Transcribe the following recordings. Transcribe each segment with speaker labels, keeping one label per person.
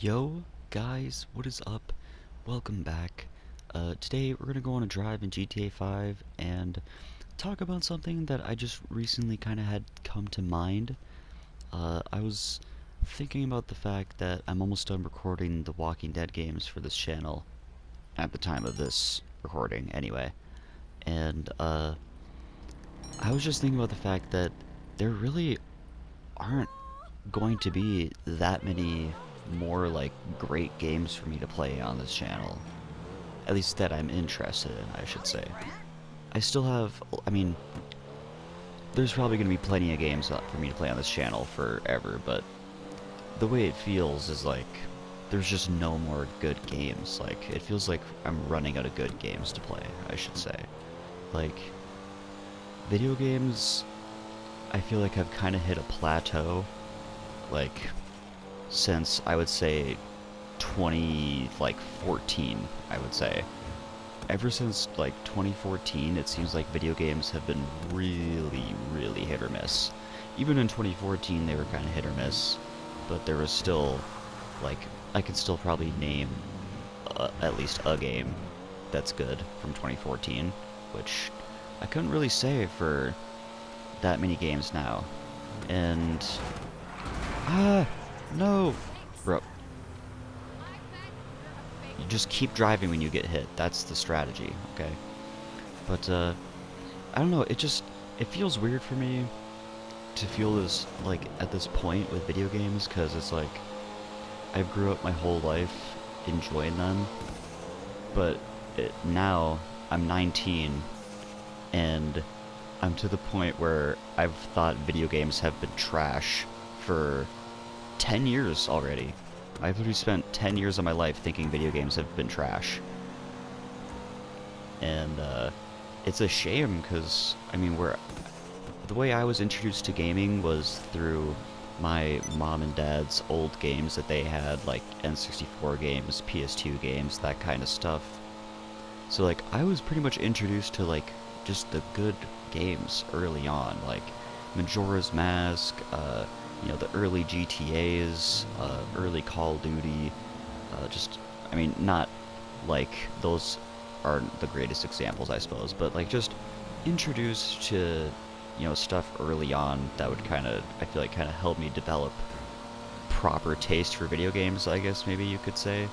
Speaker 1: Yo, guys, what is up? Welcome back. Today we're gonna go on a drive in GTA 5 and talk about something that I just recently kind of had come to mind. I was thinking about the fact that I'm almost done recording the Walking Dead games for this channel at the time of this recording, anyway. And, I was just thinking about the fact that there really aren't going to be that many more like great games for me to play on this channel. At least that I'm interested in, I should say. I still have, I mean, there's probably going to be plenty of games for me to play on this channel forever, but the way it feels is like there's just no more good games. Like, it feels like I'm running out of good games to play, I should say. Like, video games, I feel like I've kind of hit a plateau, like, since I would say 2014, I would say. Ever since like 2014, it seems like video games have been really hit or miss. Even in 2014, they were kind of hit or miss, but there was still, like, I could still probably name at least a game that's good from 2014, which I couldn't really say for that many games now. And no, bro. You just keep driving when you get hit. That's the strategy, okay? But, I don't know, it feels weird for me to feel this, like, at this point with video games, because it's like, I've grew up my whole life enjoying them, but now, I'm 19, and I'm to the point where I've thought video games have been trash for 10 years already. I've literally spent 10 years of my life thinking video games have been trash. And, it's a shame, because, I mean, the way I was introduced to gaming was through my mom and dad's old games that they had, like N64 games, PS2 games, that kind of stuff. So, like, I was pretty much introduced to, like, just the good games early on, like Majora's Mask, the early GTAs, early Call of Duty, I mean, not like those aren't the greatest examples, I suppose, but like just introduced to, stuff early on that would I feel like kind of help me develop proper taste for video games, I guess maybe you could say.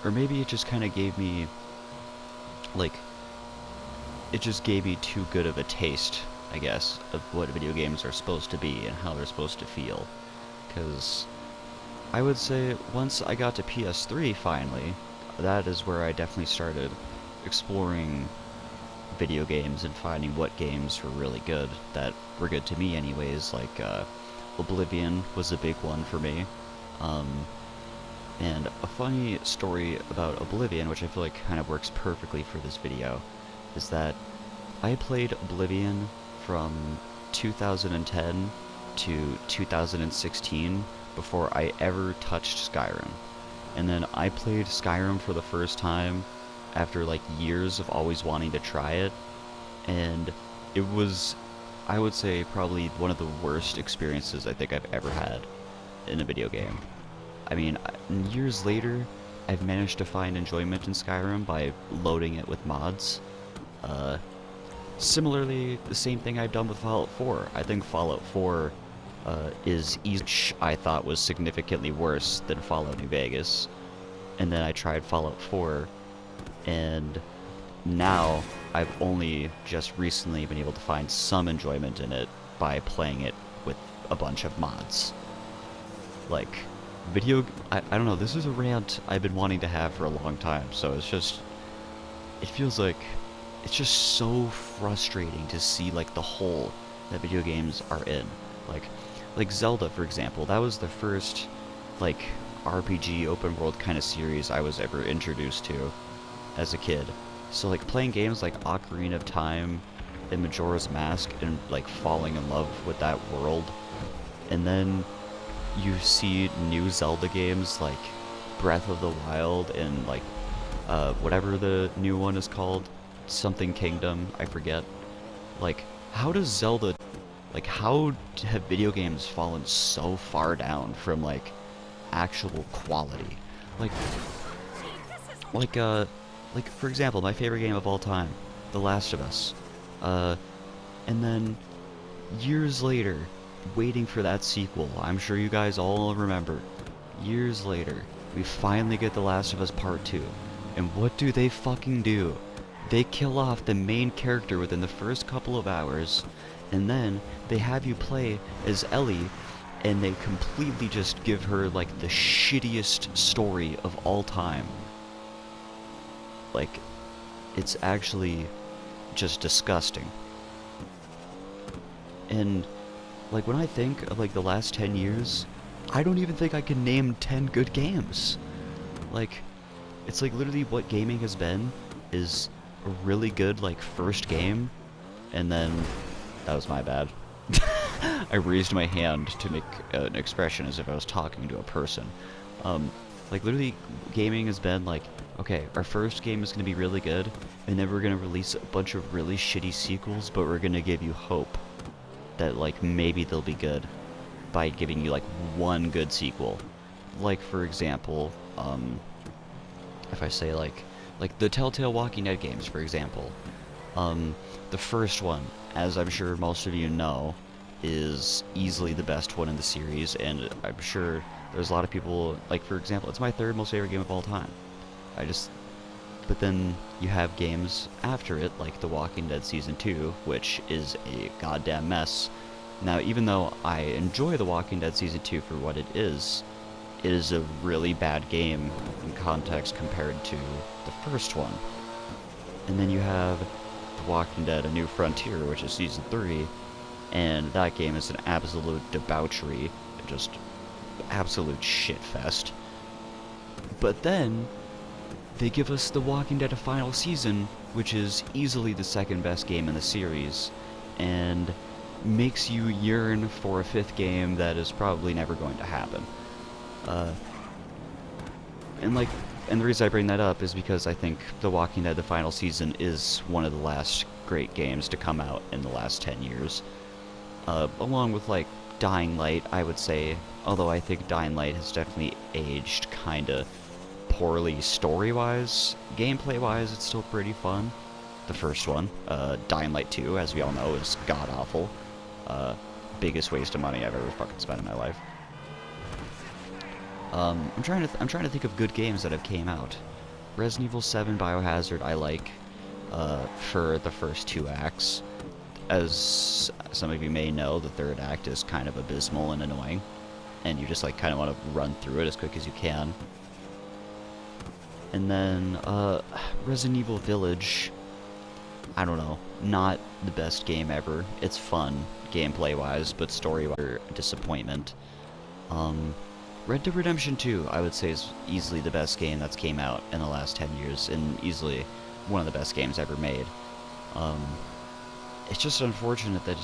Speaker 1: Or maybe it just kind of gave me, like, it just gave me too good of a taste, I guess, of what video games are supposed to be and how they're supposed to feel. Because I would say once I got to PS3 finally, that is where I definitely started exploring video games and finding what games were really good, that were good to me anyways, like Oblivion was a big one for me. And a funny story about Oblivion, which I feel like kind of works perfectly for this video, is that I played Oblivion from 2010 to 2016 before I ever touched Skyrim. And then I played Skyrim for the first time after like years of always wanting to try it, and it was, I would say, probably one of the worst experiences I think I've ever had in a video game. I mean, years later, I've managed to find enjoyment in Skyrim by loading it with mods. Similarly, the same thing I've done with Fallout 4. I think Fallout 4 is each I thought was significantly worse than Fallout New Vegas. And then I tried Fallout 4, and now I've only just recently been able to find some enjoyment in it by playing it with a bunch of mods. Like, I don't know, this is a rant I've been wanting to have for a long time, so it feels like it's just so frustrating to see, like, the hole that video games are in. Like Zelda, for example, that was the first, like, RPG open world kind of series I was ever introduced to as a kid. So, like, playing games like Ocarina of Time and Majora's Mask and, like, falling in love with that world, and then you see new Zelda games like Breath of the Wild and, like, whatever the new one is called, something Kingdom, I forget. Like, how does Zelda, like, how have video games fallen so far down from, like, actual quality. Like, like, uh, like, for example, my favorite game of all time, The Last of Us. And then, years later, waiting for that sequel, I'm sure you guys all remember, years later, we finally get The Last of Us Part 2. And what do they fucking do? They kill off the main character within the first couple of hours, and then they have you play as Ellie, and they completely just give her, like, the shittiest story of all time. Like, it's actually just disgusting. And, like, when I think of, like, the last 10 years, I don't even think I can name 10 good games. Like, it's like literally what gaming has been is a really good, like, first game, and then, that was my bad. I raised my hand to make an expression as if I was talking to a person. Like, literally, gaming has been like, okay, our first game is going to be really good, and then we're going to release a bunch of really shitty sequels, but we're going to give you hope that, like, maybe they'll be good by giving you, like, one good sequel. Like, for example, if I say, like the Telltale Walking Dead games, for example. The first one, as I'm sure most of you know, is easily the best one in the series, and I'm sure there's a lot of people, like, for example, it's my third most favorite game of all time. But then you have games after it, like The Walking Dead Season 2, which is a goddamn mess. Now, even though I enjoy The Walking Dead Season 2 for what it is a really bad game in context compared to the first one. And then you have The Walking Dead: A New Frontier, which is Season 3, and that game is an absolute debauchery, just absolute shitfest. But then, they give us The Walking Dead: A Final Season, which is easily the second best game in the series, and makes you yearn for a fifth game that is probably never going to happen. And the reason I bring that up is because I think The Walking Dead: The Final Season is one of the last great games to come out in the last 10 years. Along with, like, Dying Light, I would say, although I think Dying Light has definitely aged kinda poorly story-wise. Gameplay-wise, it's still pretty fun. The first one, Dying Light 2, as we all know, is god-awful. Biggest waste of money I've ever fucking spent in my life. I'm trying to think of good games that have came out. Resident Evil 7 Biohazard I like, for the first 2 acts. As some of you may know, the third act is kind of abysmal and annoying, and you just, like, kind of want to run through it as quick as you can. And then, Resident Evil Village, I don't know, not the best game ever. It's fun, gameplay-wise, but story-wise, disappointment. Red Dead Redemption 2, I would say, is easily the best game that's came out in the last 10 years, and easily one of the best games ever made. It's just unfortunate that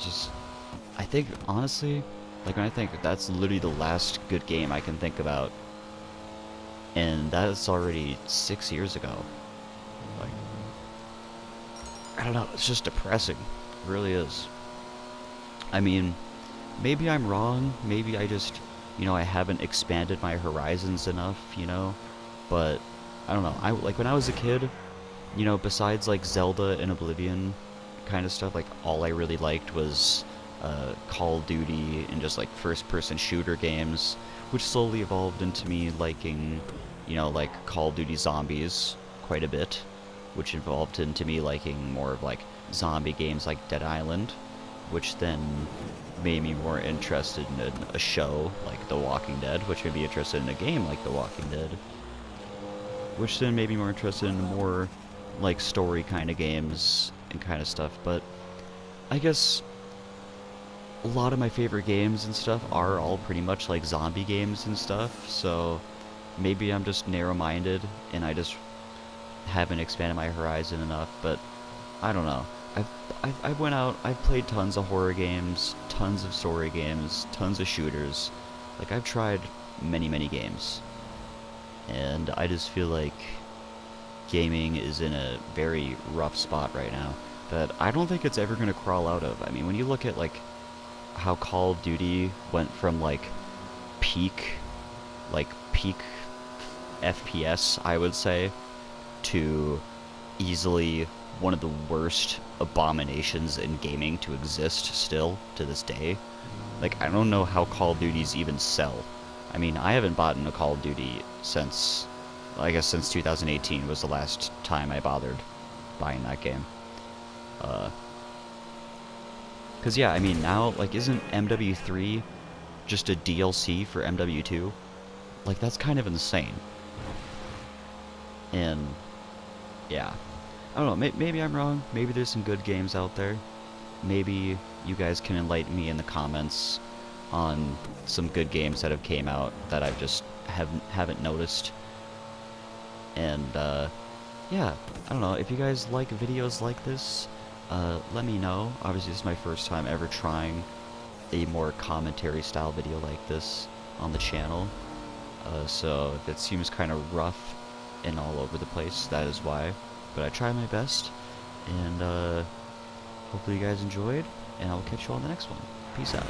Speaker 1: I think, honestly, like, when I think that's literally the last good game I can think about, and that's already 6 years ago. Like, I don't know, it's just depressing. It really is. I mean, maybe I'm wrong, maybe I just, I haven't expanded my horizons enough, but I don't know. Like, when I was a kid, besides, like, Zelda and Oblivion kind of stuff, like, all I really liked was Call of Duty and just, like, first-person shooter games, which slowly evolved into me liking, like, Call of Duty Zombies quite a bit, which evolved into me liking more of, like, zombie games like Dead Island, which then made me more interested in a show like The Walking Dead, which made me interested in a game like The Walking Dead, which then made me more interested in more, like, story kind of games and kind of stuff. But I guess a lot of my favorite games and stuff are all pretty much like zombie games and stuff, so maybe I'm just narrow-minded and I just haven't expanded my horizon enough, but I don't know. I've played tons of horror games, tons of story games, tons of shooters. Like, I've tried many, many games. And I just feel like gaming is in a very rough spot right now that I don't think it's ever going to crawl out of. I mean, when you look at, like, how Call of Duty went from, like, peak, like, peak FPS, I would say, to easily one of the worst abominations in gaming to exist still to this day. Like, I don't know how Call of Duties even sell. I mean, I haven't bought a Call of Duty since, I guess since 2018 was the last time I bothered buying that game. Cause yeah, I mean now, like, isn't MW3 just a DLC for MW2? Like, that's kind of insane. And yeah, I don't know, maybe I'm wrong. Maybe there's some good games out there. Maybe you guys can enlighten me in the comments on some good games that have came out that I've just haven't noticed. And yeah, I don't know, if you guys like videos like this, let me know. Obviously this is my first time ever trying a more commentary style video like this on the channel, so if it seems kind of rough and all over the place, that is why. But I try my best, and hopefully you guys enjoyed, and I'll catch you on the next one. Peace out.